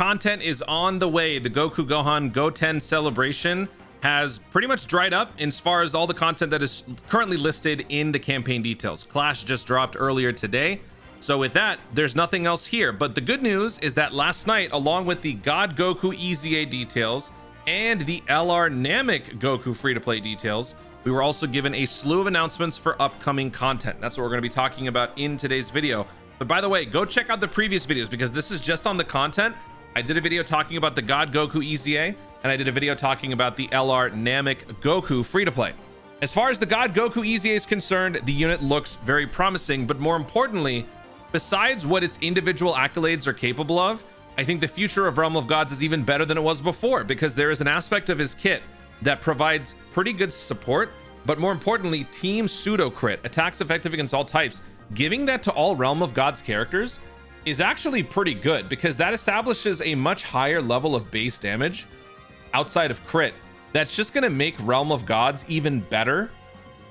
Content is on the way. The Goku Gohan Goten celebration has pretty much dried up as far as all the content that is currently listed in the campaign details. Clash just dropped earlier today. So with that, there's nothing else here. But the good news is that last night, along with the God Goku EZA details and the LR Namek Goku free-to-play details, we were also given a slew of announcements for upcoming content. That's what we're going to be talking about in today's video. But by the way, go check out the previous videos because this is just on the content. I did a video talking about the God Goku EZA, and I did a video talking about the LR Namek Goku free-to-play. As far as the God Goku EZA is concerned, the unit looks very promising, but more importantly, besides what its individual accolades are capable of, I think the future of Realm of Gods is even better than it was before, because there is an aspect of his kit that provides pretty good support, but more importantly, team pseudo crit, attacks effective against all types. Giving that to all Realm of Gods characters is actually pretty good, because that establishes a much higher level of base damage outside of crit. That's just going to make Realm of Gods even better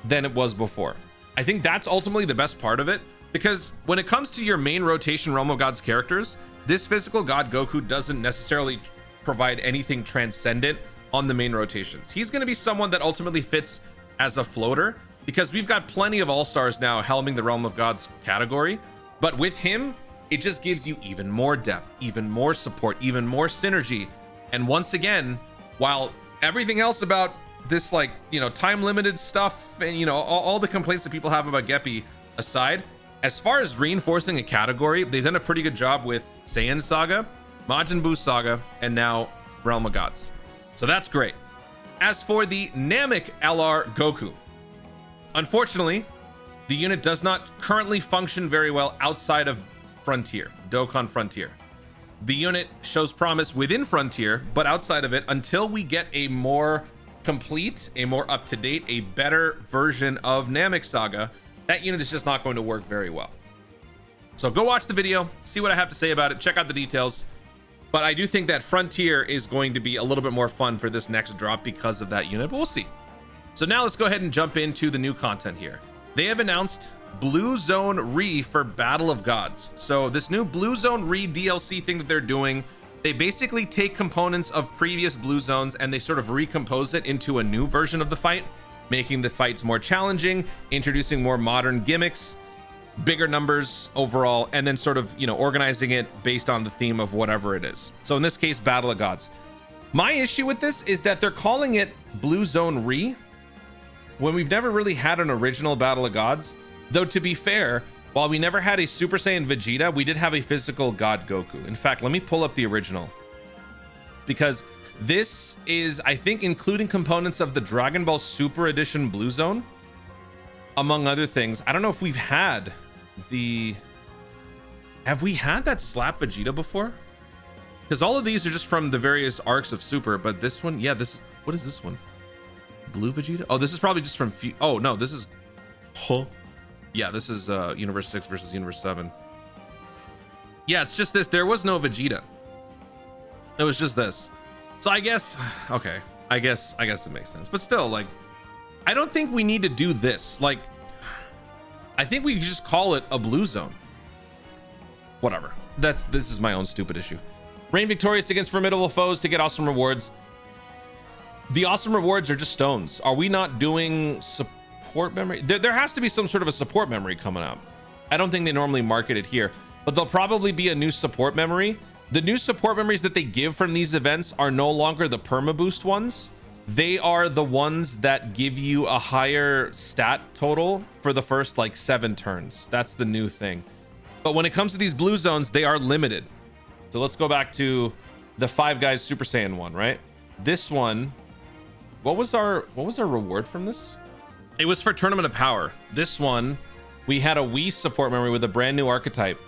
than it was before. I think that's ultimately the best part of it, because when it comes to your main rotation Realm of Gods characters, this physical God Goku doesn't necessarily provide anything transcendent on the main rotations. He's going to be someone that ultimately fits as a floater, because we've got plenty of all-stars now helming the Realm of Gods category. But with him, it just gives you even more depth, even more support, even more synergy. And once again, while everything else about this, like, you know, time limited stuff and, you know, all the complaints that people have about Geppy aside, as far as reinforcing a category, they've done a pretty good job with Saiyan Saga, Majin Buu Saga, and now Realm of Gods. So that's great. As for the Namek LR Goku, unfortunately, the unit does not currently function very well outside of Frontier, Dokkan Frontier. The unit shows promise within Frontier, but outside of it, until we get a more complete, a more up-to-date, a better version of Namek Saga, that unit is just not going to work very well. So go watch the video, see what I have to say about it, check out the details. But I do think that Frontier is going to be a little bit more fun for this next drop because of that unit, but we'll see. So now let's go ahead and jump into the new content here. They have announced Blue Zone Re for Battle of Gods. So this new Blue Zone Re DLC thing that they're doing, they basically take components of previous Blue Zones and they sort of recompose it into a new version of the fight, making the fights more challenging, introducing more modern gimmicks, bigger numbers overall, and then sort of, you know, organizing it based on the theme of whatever it is. So in this case, Battle of Gods. My issue with this is that they're calling it Blue Zone Re when we've never really had an original Battle of Gods. Though to be fair, while we never had a Super Saiyan Vegeta, we did have a physical God Goku. In fact, let me pull up the original, because this is, I think, including components of the Dragon Ball Super Edition Blue Zone, among other things. I don't know if we've had have we had that slap Vegeta before? Because all of these are just from the various arcs of Super, but this one, yeah, what is this one? Blue Vegeta? Oh, this is probably just from oh no, this is, yeah, this is Universe 6 versus Universe 7. Yeah, it's just this. There was no Vegeta. It was just this. So I guess, okay, I guess it makes sense. But still, like, I don't think we need to do this. Like, I think we could just call it a Blue Zone. Whatever. This is my own stupid issue. Reign victorious against formidable foes to get awesome rewards. The awesome rewards are just stones. Are we not doing support memory? There has to be some sort of a support memory coming up. I don't think they normally market it here, but there'll probably be a new support memory. The new support memories that they give from these events are no longer the perma boost ones. They are the ones that give you a higher stat total for the first like 7 turns. That's the new thing. But when it comes to these blue zones, they are limited. So let's go back to the Five Guys Super Saiyan one, right? This one, what was our reward from this? It was for Tournament of Power. This one, we had a Wii support memory with a brand new archetype.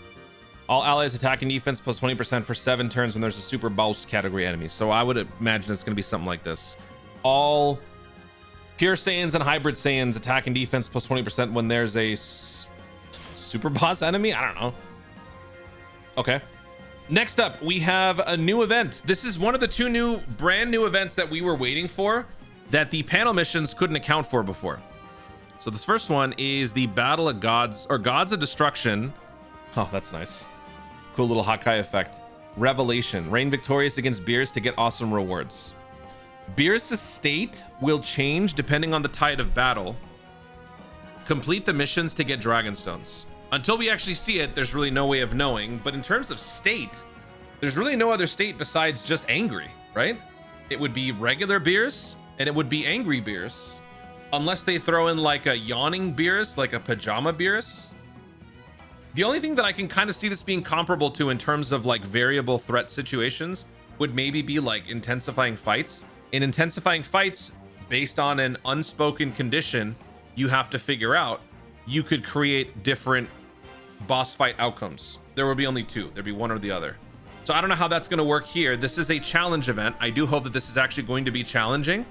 All allies attack and defense plus 20% for 7 turns when there's a super boss category enemy. So I would imagine it's going to be something like this. All pure Saiyans and hybrid Saiyans attack and defense plus 20% when there's a super boss enemy. I don't know. Okay. Next up, we have a new event. This is one of the 2 brand new events that we were waiting for that the panel missions couldn't account for before. So this first one is the Battle of Gods, or Gods of Destruction. Oh, that's nice. Cool little Hakai effect. Revelation. Reign victorious against Beerus to get awesome rewards. Beerus' state will change depending on the tide of battle. Complete the missions to get Dragon Stones. Until we actually see it, there's really no way of knowing. But in terms of state, there's really no other state besides just angry, right? It would be regular Beerus, and it would be angry Beerus. Unless they throw in like a yawning Beerus, like a pajama Beerus. The only thing that I can kind of see this being comparable to in terms of like variable threat situations would maybe be like intensifying fights. In intensifying fights, based on an unspoken condition you have to figure out, you could create different boss fight outcomes. There will be only two. There'd be one or the other. So I don't know how that's going to work here. This is a challenge event. I do hope that this is actually going to be challenging.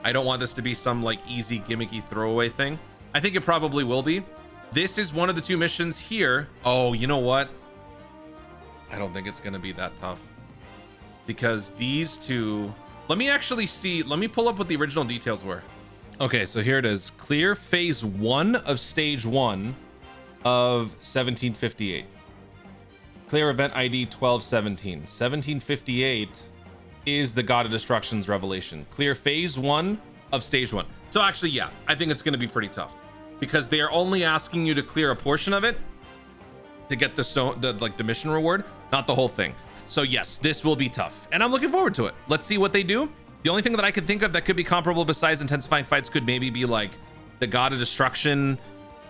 I don't want this to be some like easy gimmicky throwaway thing. I think it probably will be. This is one of the two missions here. Oh, you know what? I don't think it's going to be that tough. Because these two... Let me actually see. Let me pull up what the original details were. Okay, so here it is. Clear phase 1 of stage 1 of 1758. Clear event ID 1217. 1758 is the God of Destruction's revelation. Clear phase 1 of stage 1. So actually, yeah, I think it's going to be pretty tough because they are only asking you to clear a portion of it to get the stone, the mission reward, not the whole thing. So yes, this will be tough, and I'm looking forward to it. Let's see what they do. The only thing that I could think of that could be comparable besides intensifying fights could maybe be like the God of Destruction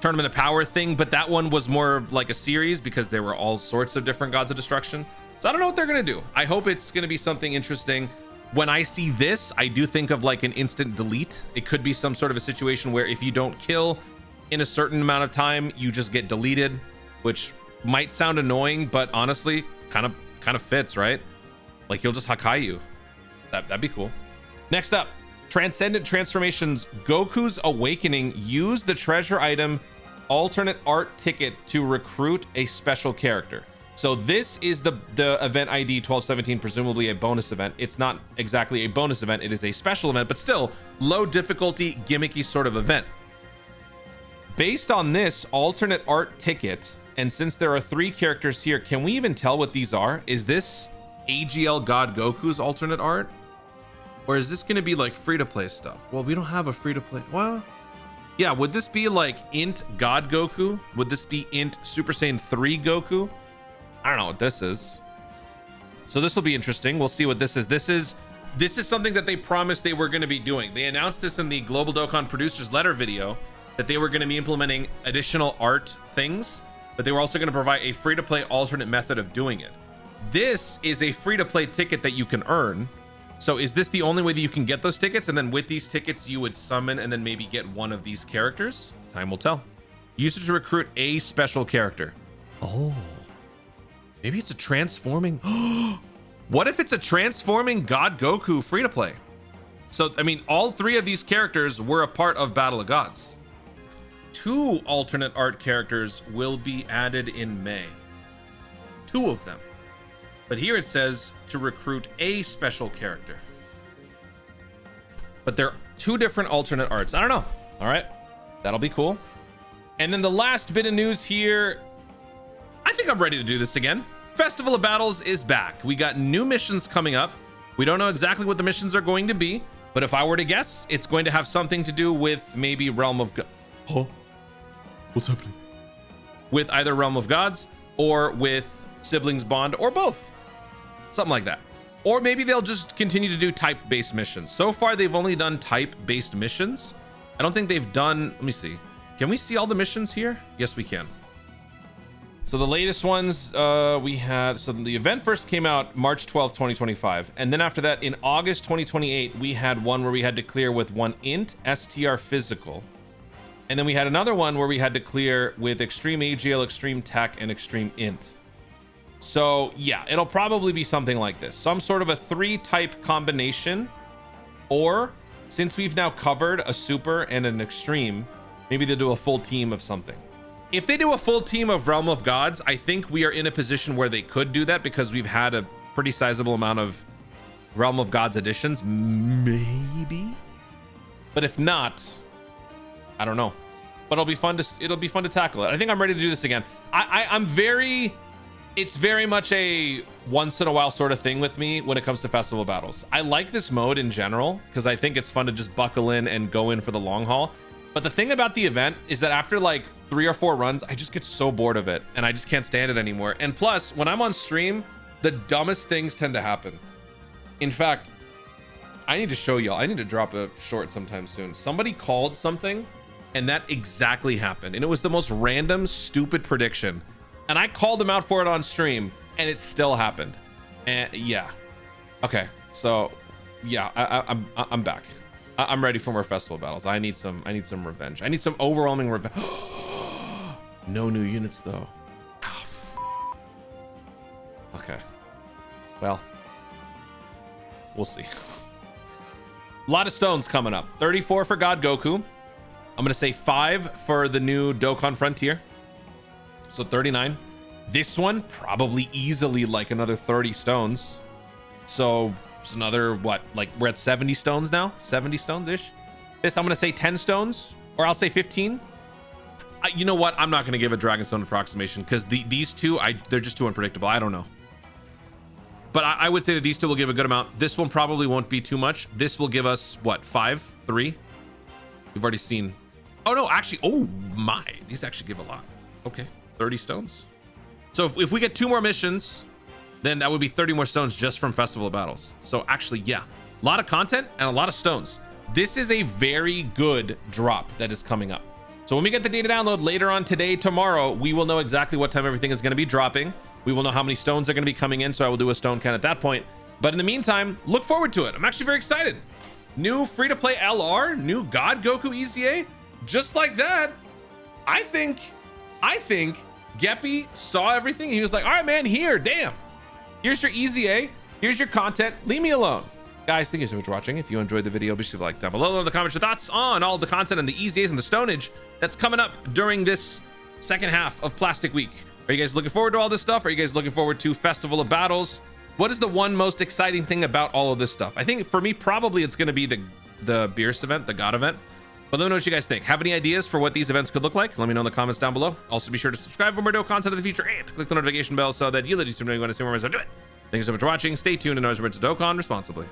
Tournament of Power thing, but that one was more like a series because there were all sorts of different Gods of Destruction. So I don't know what they're gonna do. I hope it's gonna be something interesting. When I see this, I do think of like an instant delete. It could be some sort of a situation where if you don't kill in a certain amount of time, you just get deleted, which might sound annoying, but honestly, kind of fits, right? Like he'll just Hakai you. That'd be cool. Next up, Transcendent Transformations. Goku's Awakening. Use the treasure item alternate art ticket to recruit a special character. So this is the event ID 1217, presumably a bonus event. It's not exactly a bonus event. It is a special event, but still low difficulty, gimmicky sort of event. Based on this alternate art ticket, and since there are 3 characters here, can we even tell what these are? Is this AGL God Goku's alternate art? Or is this going to be like free-to-play stuff? Well, we don't have a free-to-play. Well, yeah, would this be like Int God Goku? Would this be Int Super Saiyan 3 Goku? I don't know what this is. So this will be interesting. We'll see what this is. This is something that they promised they were going to be doing. They announced this in the Global Dokkan Producers Letter video that they were going to be implementing additional art things, but they were also going to provide a free-to-play alternate method of doing it. This is a free-to-play ticket that you can earn. So is this the only way that you can get those tickets? And then with these tickets, you would summon and then maybe get one of these characters? Time will tell. Use it to recruit a special character. Oh, maybe it's a transforming. What if it's a transforming God Goku free to play? So, I mean, all 3 of these characters were a part of Battle of Gods. 2 alternate art characters will be added in May. 2 of them. But here it says to recruit a special character. But they're 2 different alternate arts. I don't know. All right. That'll be cool. And then the last bit of news here. I think I'm ready to do this again. Festival of Battles is back. We got new missions coming up. We don't know exactly what the missions are going to be, but if I were to guess, it's going to have something to do with maybe Realm of God. Oh, what's happening? With either Realm of Gods or with Siblings Bond or both. Something like that. Or maybe they'll just continue to do type-based missions. So far, they've only done type-based missions. I don't think they've done... Let me see. Can we see all the missions here? Yes, we can. So the latest ones we had... So the event first came out March 12th, 2025. And then after that, in August 2028, we had one where we had to clear with one int, STR physical. And then we had another one where we had to clear with extreme AGL, extreme tech, and extreme int. So yeah, it'll probably be something like this. Some sort of a 3-type combination. Or since we've now covered a super and an extreme, maybe they'll do a full team of something. If they do a full team of Realm of Gods, I think we are in a position where they could do that because we've had a pretty sizable amount of Realm of Gods editions. Maybe. But if not, I don't know. But it'll be fun to tackle it. I think I'm ready to do this again. I'm very It's very much a once in a while sort of thing with me when it comes to festival battles. I like this mode in general because I think it's fun to just buckle in and go in for the long haul. But the thing about the event is that after like 3 or 4 runs, I just get so bored of it and I just can't stand it anymore. And plus, when I'm on stream, the dumbest things tend to happen. In fact, I need to show y'all. I need to drop a short sometime soon. Somebody called something and that exactly happened. And it was the most random, stupid prediction. And I called them out for it on stream and it still happened. And yeah. Okay. So yeah, I'm back. I'm ready for more festival battles. I need some revenge. I need some overwhelming revenge. No new units though. Oh, okay. Well, we'll see. A lot of stones coming up. 34 for God Goku. I'm gonna say 5 for the new Dokkan Frontier. So 39. This one probably easily like another 30 stones. So it's another what? Like we're at 70 stones now. 70 stones ish. This I'm gonna say 10 stones, or I'll say 15. You know what? I'm not gonna give a Dragonstone approximation because these two, they're just too unpredictable. I don't know. But I would say that these two will give a good amount. This one probably won't be too much. This will give us what? 5, 3. We've already seen. Oh no, actually, oh my, these actually give a lot. Okay, 30 stones. So if we get 2 more missions, then that would be 30 more stones just from festival battles. So actually, yeah, a lot of content and a lot of stones. This is a very good drop that is coming up. So when we get the data download later on today, tomorrow, we will know exactly what time everything is going to be dropping. We will know how many stones are going to be coming in. So I will do a stone count at that point. But in the meantime, look forward to it. I'm actually very excited. New free-to-play LR, new God Goku EZA, just like that. I think Geppy saw everything. He was like, all right, man, here, damn. Here's your EZA. Here's your content. Leave me alone. Guys, thank you so much for watching. If you enjoyed the video, be sure to like down below in the comments your thoughts on all the content and the EZAs and the stonage that's coming up during this second half of Plastic Week. Are you guys looking forward to all this stuff? Are you guys looking forward to Festival of Battles? What is the one most exciting thing about all of this stuff? I think for me, probably it's going to be the Beerus event, the God event. But let me know what you guys think. Have any ideas for what these events could look like? Let me know in the comments down below. Also, be sure to subscribe for more Dokkan content in the future and click the notification bell so that you let YouTube know when I see more videos. Do it. Thank you so much for watching. Stay tuned and always remember to Dokkan responsibly.